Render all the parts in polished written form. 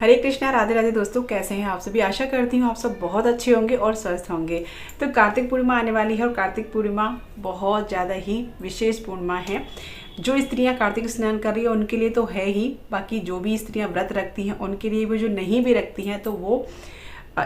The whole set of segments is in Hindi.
हरे कृष्णा, राधे राधे दोस्तों। कैसे हैं आप सभी? आशा करती हूँ आप सब बहुत अच्छे होंगे और स्वस्थ होंगे। तो कार्तिक पूर्णिमा आने वाली है और कार्तिक पूर्णिमा बहुत ज़्यादा ही विशेष पूर्णिमा है। जो स्त्रियां कार्तिक स्नान कर रही है उनके लिए तो है ही, बाकी जो भी स्त्रियां व्रत रखती हैं उनके लिए भी, जो नहीं भी रखती हैं तो वो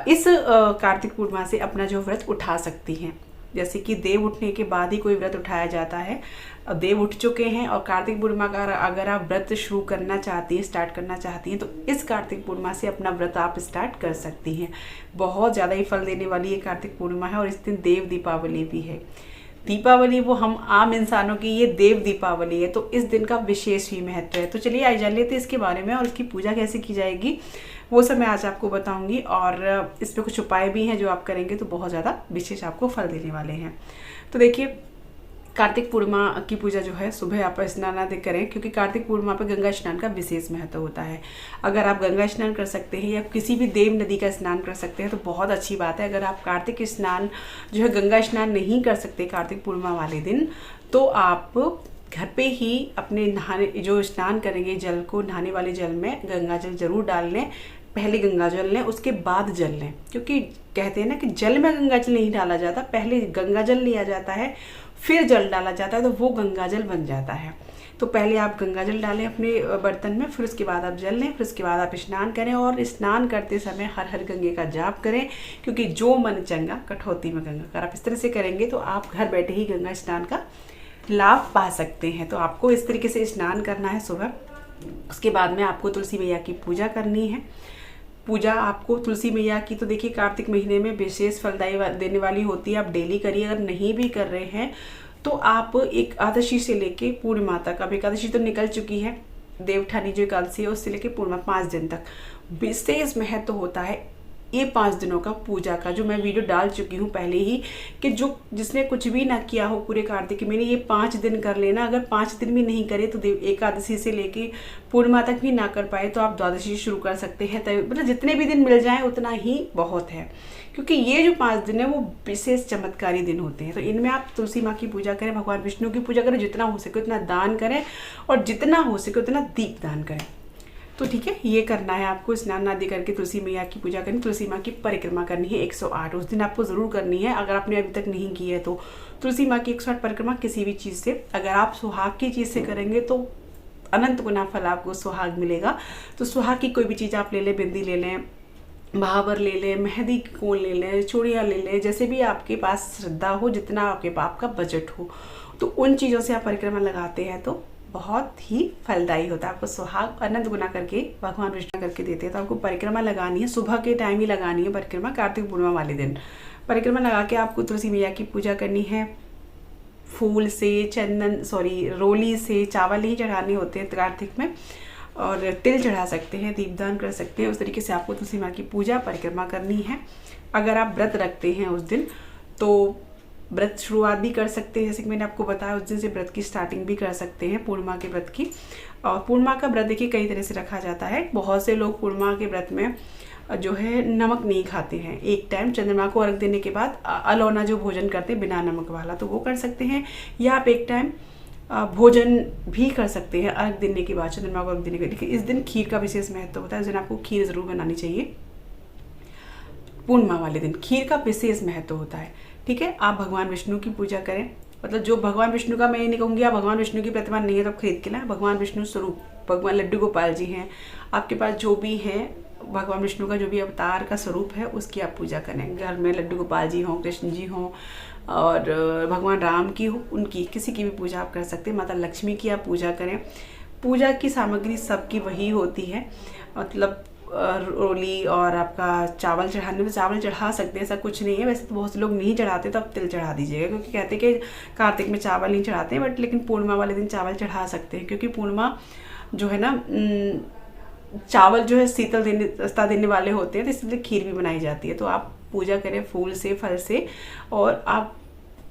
इस कार्तिक पूर्णिमा से अपना जो व्रत उठा सकती हैं। जैसे कि देव उठने के बाद ही कोई व्रत उठाया जाता है। अब देव उठ चुके हैं और कार्तिक पूर्णिमा का अगर आप व्रत शुरू करना चाहती हैं, स्टार्ट करना चाहती हैं, तो इस कार्तिक पूर्णिमा से अपना व्रत आप स्टार्ट कर सकती हैं। बहुत ज़्यादा ही फल देने वाली ये कार्तिक पूर्णिमा है और इस दिन देव दीपावली भी है। दीपावली वो हम आम इंसानों की, ये देव दीपावली है, तो इस दिन का विशेष ही महत्व है। तो चलिए आज जान लेते हैं इसके बारे में और इसकी पूजा कैसे की जाएगी वो सब मैं आज आपको बताऊंगी। और इस पर कुछ उपाय भी हैं जो आप करेंगे तो बहुत ज़्यादा विशेष आपको फल देने वाले हैं। तो देखिए, कार्तिक पूर्णिमा की पूजा जो है सुबह आप स्नान आदि करें, क्योंकि कार्तिक पूर्णिमा पर गंगा स्नान का विशेष महत्व होता है। अगर आप गंगा स्नान कर सकते हैं या किसी भी देव नदी का स्नान कर सकते हैं तो बहुत अच्छी बात है। अगर आप कार्तिक स्नान जो है गंगा स्नान नहीं कर सकते कार्तिक पूर्णिमा वाले दिन, तो आप घर पे ही अपने नहाने जो स्नान करेंगे जल को, नहाने वाले जल में गंगा जल जरूर डाल लें। पहले गंगा जल लें, उसके बाद जल लें, क्योंकि कहते हैं ना कि जल में गंगा जल नहीं डाला जाता, पहले गंगा जल लिया जाता है फिर जल डाला जाता है, तो वो गंगा जल बन जाता है। तो पहले आप गंगा जल डालें अपने बर्तन में, फिर उसके बाद आप जल लें, फिर उसके बाद आप स्नान करें। और स्नान करते समय हर हर गंगे का जाप करें, क्योंकि जो मन चंगा कठौती में गंगा। अगर आप इस तरह से करेंगे तो आप घर बैठे ही गंगा स्नान का लाभ पा सकते हैं। तो आपको इस तरीके से स्नान करना है सुबह। उसके बाद में आपको तुलसी मैया की पूजा करनी है। पूजा आपको तुलसी मैया की, तो देखिए कार्तिक महीने में विशेष फलदायी देने वाली होती है। आप डेली करिए, अगर नहीं भी कर रहे हैं तो आप एकादशी से लेके पूर्णिमा तक, अब एकादशी तो निकल चुकी है, देवउठानी जो एकादशी है उससे लेके पूर्णिमा 5 दिन तक विशेष महत्व होता है। ये 5 दिनों का पूजा का जो मैं वीडियो डाल चुकी हूँ पहले ही, कि जो जिसने कुछ भी ना किया हो पूरे कार्तिक महीने, ये 5 दिन कर लेना। अगर 5 दिन भी नहीं करे तो एकादशी से लेके पूर्णिमा तक भी ना कर पाए तो आप द्वादशी शुरू कर सकते हैं। मतलब जितने भी दिन मिल जाए उतना ही बहुत है, क्योंकि ये जो 5 दिन है वो विशेष चमत्कारी दिन होते हैं। तो इनमें आप तुलसी माँ की पूजा करें, भगवान विष्णु की पूजा करें, जितना हो सके उतना दान करें और जितना हो सके उतना दीप दान करें। तो ठीक है, ये करना है आपको। स्नान आदि करके तुलसी मैया की पूजा करनी, तुलसी माँ की परिक्रमा करनी है 108 उस दिन आपको ज़रूर करनी है। अगर आपने अभी तक नहीं की है तो तुलसी माँ की 108 परिक्रमा किसी भी चीज़ से, अगर आप सुहाग की चीज़ से करेंगे तो अनंत गुना फल आपको सुहाग मिलेगा। तो सुहाग की कोई भी चीज़ आप ले लें, बिंदी ले लें, महावर ले लें, मेहंदी कोन ले लें, चूड़ियाँ ले लें, जैसे भी आपके पास श्रद्धा हो, जितना आपका बजट हो, तो उन चीज़ों से आप परिक्रमा लगाते हैं तो बहुत ही फलदायी होता है। आपको सुहाग अनंत गुना करके भगवान विष्णु करके देते हैं। तो आपको परिक्रमा लगानी है, सुबह के टाइम ही लगानी है परिक्रमा, कार्तिक पूर्णिमा वाले दिन परिक्रमा लगा के आपको तुलसी मैया की पूजा करनी है। फूल से रोली से चावल ही चढ़ाने होते हैं कार्तिक में, और तिल चढ़ा सकते हैं, दीपदान कर सकते हैं। उस तरीके से आपको तुलसी माँ की पूजा परिक्रमा करनी है। अगर आप व्रत रखते हैं उस दिन तो व्रत शुरुआत भी कर सकते हैं, जैसे कि मैंने आपको बताया उस दिन से व्रत की स्टार्टिंग भी कर सकते हैं पूर्णिमा के व्रत की। और पूर्णिमा का व्रत देखिए कई तरह से रखा जाता है। बहुत से लोग पूर्णिमा के व्रत में जो है नमक नहीं खाते हैं। एक टाइम चंद्रमा को अर्घ देने के बाद अलौना जो भोजन करते हैं बिना नमक वाला, तो वो कर सकते हैं। या आप एक टाइम भोजन भी कर सकते हैं अर्घ देने के बाद, चंद्रमा को अर्घ देने के बाद। इस दिन खीर का विशेष महत्व होता है, इस दिन आपको खीर ज़रूर बनानी चाहिए। पूर्णिमा वाले दिन खीर का विशेष महत्व होता है। ठीक है, आप भगवान विष्णु की पूजा करें, मतलब जो भगवान विष्णु का, मैं ये नहीं कहूँगी आप भगवान विष्णु की प्रतिमा नहीं है तो खरीद के लाएं। भगवान विष्णु स्वरूप भगवान लड्डू गोपाल जी हैं, आपके पास जो भी हैं भगवान विष्णु का जो भी अवतार का स्वरूप है उसकी आप पूजा करें। घर में लड्डू गोपाल जी हों, कृष्ण जी हों, और भगवान राम की हो, उनकी किसी की भी पूजा आप कर सकते हैं। माता लक्ष्मी की आप पूजा करें। पूजा की सामग्री सबकी वही होती है, मतलब रोली और आपका चावल चढ़ाने में चावल चढ़ा सकते हैं, ऐसा कुछ नहीं है। वैसे तो बहुत से लोग नहीं चढ़ाते तो आप तिल चढ़ा दीजिएगा, क्योंकि कहते हैं कि कार्तिक में चावल नहीं चढ़ाते हैं, बट लेकिन पूर्णिमा वाले दिन चावल चढ़ा सकते हैं, क्योंकि पूर्णिमा जो है ना चावल जो है शीतलता देने वाले होते हैं, तो इसलिए खीर भी बनाई जाती है। तो आप पूजा करें फूल से, फल से, और आप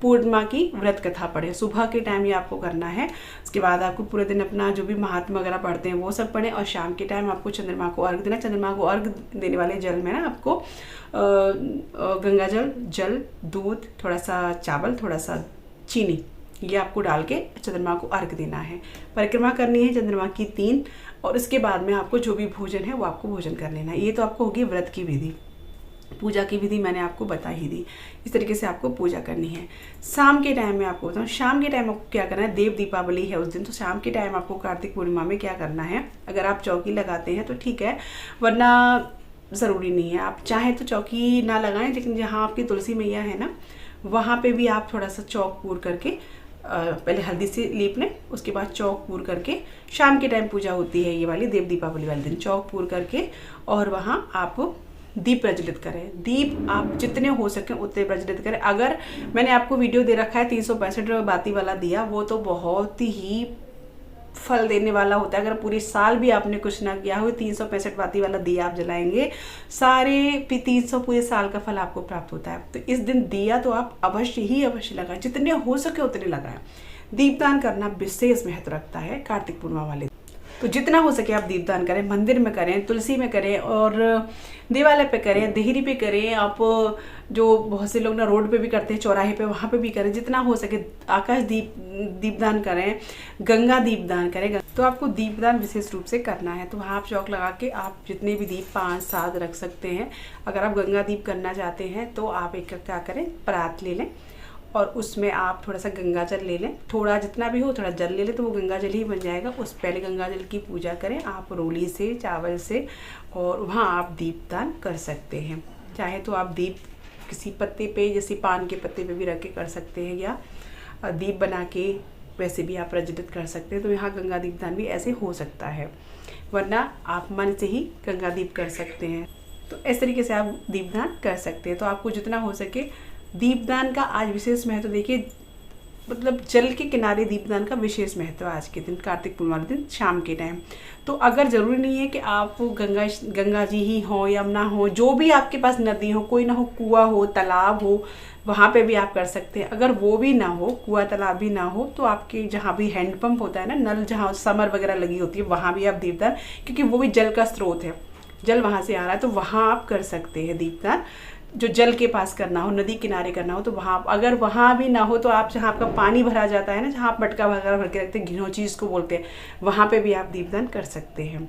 पूर्णिमा की व्रत कथा पढ़ें। सुबह के टाइम ये आपको करना है। उसके बाद आपको पूरे दिन अपना जो भी महात्मा वगैरह पढ़ते हैं वो सब पढ़ें, और शाम के टाइम आपको चंद्रमा को अर्घ देना। चंद्रमा को अर्घ देने वाले जल में ना आपको गंगा जल, दूध, थोड़ा सा चावल, थोड़ा सा चीनी, ये आपको डाल के चंद्रमा को अर्घ देना है। परिक्रमा करनी है चंद्रमा की 3, और इसके बाद में आपको जो भी भोजन है वो आपको भोजन कर लेना है। ये तो आपको होगी व्रत की विधि। पूजा की विधि मैंने आपको बता ही दी, इस तरीके से आपको पूजा करनी है। शाम के टाइम में आपको बताऊँ, शाम के टाइम आपको क्या करना है, देव दीपावली है उस दिन, तो शाम के टाइम आपको कार्तिक पूर्णिमा में क्या करना है, अगर आप चौकी लगाते हैं तो ठीक है, वरना ज़रूरी नहीं है। आप चाहें तो चौकी ना लगाएं, लेकिन जहाँ आपकी तुलसी मैया है ना, वहाँ पे भी आप थोड़ा सा चौक पूर करके पहले हल्दी से लीप लें, उसके बाद चौक पूर करके, शाम के टाइम पूजा होती है ये वाली देव दीपावली वाले दिन, चौक पूर करके और वहाँ आप दीप प्रज्वलित करें। दीप आप जितने हो सके उतने प्रज्वलित करें। अगर मैंने आपको वीडियो दे रखा है 365 बाती वाला दिया, वो तो बहुत ही फल देने वाला होता है। अगर पूरे साल भी आपने कुछ ना किया हो, 365 बाती वाला दिया आप जलाएंगे, सारे 300 पूरे साल का फल आपको प्राप्त होता है। तो इस दिन दिया तो आप अवश्य लगाएं, जितने हो सके उतने लगाएं। दीपदान करना विशेष महत्व रखता है कार्तिक पूर्णिमा वाले, तो जितना हो सके आप दीपदान करें। मंदिर में करें, तुलसी में करें, और देवालय पे करें, देहरी पे करें। आप जो बहुत से लोग ना रोड पे भी करते हैं, चौराहे पे, वहाँ पे भी करें। जितना हो सके आकाश दीपदान करें, गंगा दीपदान करें। तो आपको दीपदान विशेष रूप से करना है। तो वहाँ आप चौक लगा के आप जितने भी दीप 5-7 रख सकते हैं। अगर आप गंगा दीप करना चाहते हैं तो आप एक क्या करें, परात ले लें और उसमें आप थोड़ा सा गंगा जल ले लें, थोड़ा जितना भी हो थोड़ा जल ले लें, तो वो गंगा जल ही बन जाएगा। उस पहले गंगा जल की पूजा करें आप रोली से, चावल से, और वहाँ आप दीपदान कर सकते हैं। चाहे तो आप दीप किसी पत्ते पे, जैसे पान के पत्ते पे भी रख के कर सकते हैं, या दीप बना के वैसे भी आप प्रज्वलित कर सकते हैं। तो यहाँ गंगा दीपदान भी ऐसे हो सकता है, वरना आप मन से ही गंगा दीप कर सकते हैं। तो इस तरीके से आप दीपदान कर सकते हैं। तो आपको जितना हो सके दीपदान का आज विशेष महत्व देखिए, मतलब जल के किनारे दीपदान का विशेष महत्व आज के दिन, कार्तिक पूर्णिमा के दिन शाम के टाइम। तो अगर ज़रूरी नहीं है कि आप गंगा जी ही हो, यमुना हो, जो भी आपके पास नदी हो, कोई ना हो, कुआं हो, तालाब हो, वहाँ पे भी आप कर सकते हैं। अगर वो भी ना हो, कुआं तालाब भी ना हो, तो आपके जहाँ भी हैंडपम्प होता है ना, नल जहाँ समर वगैरह लगी होती है, वहाँ भी आप दीपदान, क्योंकि वो भी जल का स्रोत है, जल वहाँ से आ रहा है, तो वहाँ आप कर सकते हैं दीपदान। जो जल के पास करना हो, नदी किनारे करना हो, तो वहाँ, अगर वहाँ भी ना हो तो आप जहाँ आपका पानी भरा जाता है ना, जहाँ आप मटका वगैरह भर के रखते हैं, घिनौची जिसको बोलते हैं, वहाँ पे भी आप दीपदान कर सकते हैं।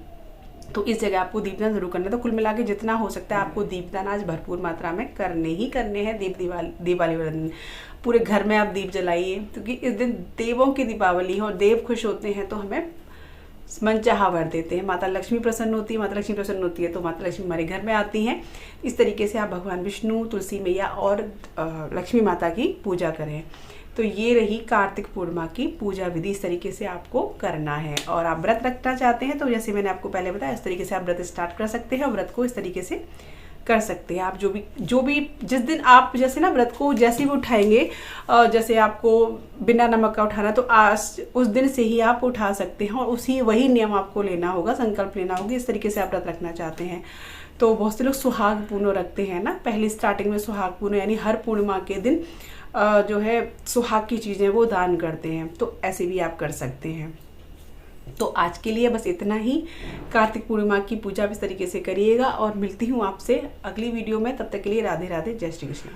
तो इस जगह आपको दीपदान जरूर करना है। तो कुल मिला के जितना हो सकता है आपको दीपदान आज भरपूर मात्रा में करने हैं। दिवाली वाले दिन पूरे घर में आप दीप जलाइए, क्योंकि इस दिन देवों की दीपावली है और देव खुश होते हैं, तो हमें मनचाहा वर देते हैं। माता लक्ष्मी प्रसन्न होती है, माता लक्ष्मी प्रसन्न होती है तो माता लक्ष्मी हमारे घर में आती हैं। इस तरीके से आप भगवान विष्णु, तुलसी मैया और लक्ष्मी माता की पूजा करें। तो ये रही कार्तिक पूर्णिमा की पूजा विधि, इस तरीके से आपको करना है। और आप व्रत रखना चाहते हैं तो जैसे मैंने आपको पहले बताया, इस तरीके से आप व्रत स्टार्ट कर सकते हैं और व्रत को इस तरीके से कर सकते हैं। आप जो भी जिस दिन आप जैसे ना व्रत को जैसे भी उठाएंगे, जैसे आपको बिना नमक का उठाना, तो आज उस दिन से ही आप उठा सकते हैं और वही नियम आपको लेना होगा, संकल्प लेना होगा। इस तरीके से आप व्रत रखना चाहते हैं तो बहुत से लोग सुहाग पूर्ण रखते हैं ना, पहली स्टार्टिंग में सुहाग पूर्ण, यानी हर पूर्णिमा के दिन जो है सुहाग की चीज़ें वो दान करते हैं। तो ऐसे भी आप कर सकते हैं। तो आज के लिए बस इतना ही। कार्तिक पूर्णिमा की पूजा इस तरीके से करिएगा और मिलती हूँ आपसे अगली वीडियो में। तब तक के लिए राधे राधे, जय श्री कृष्ण।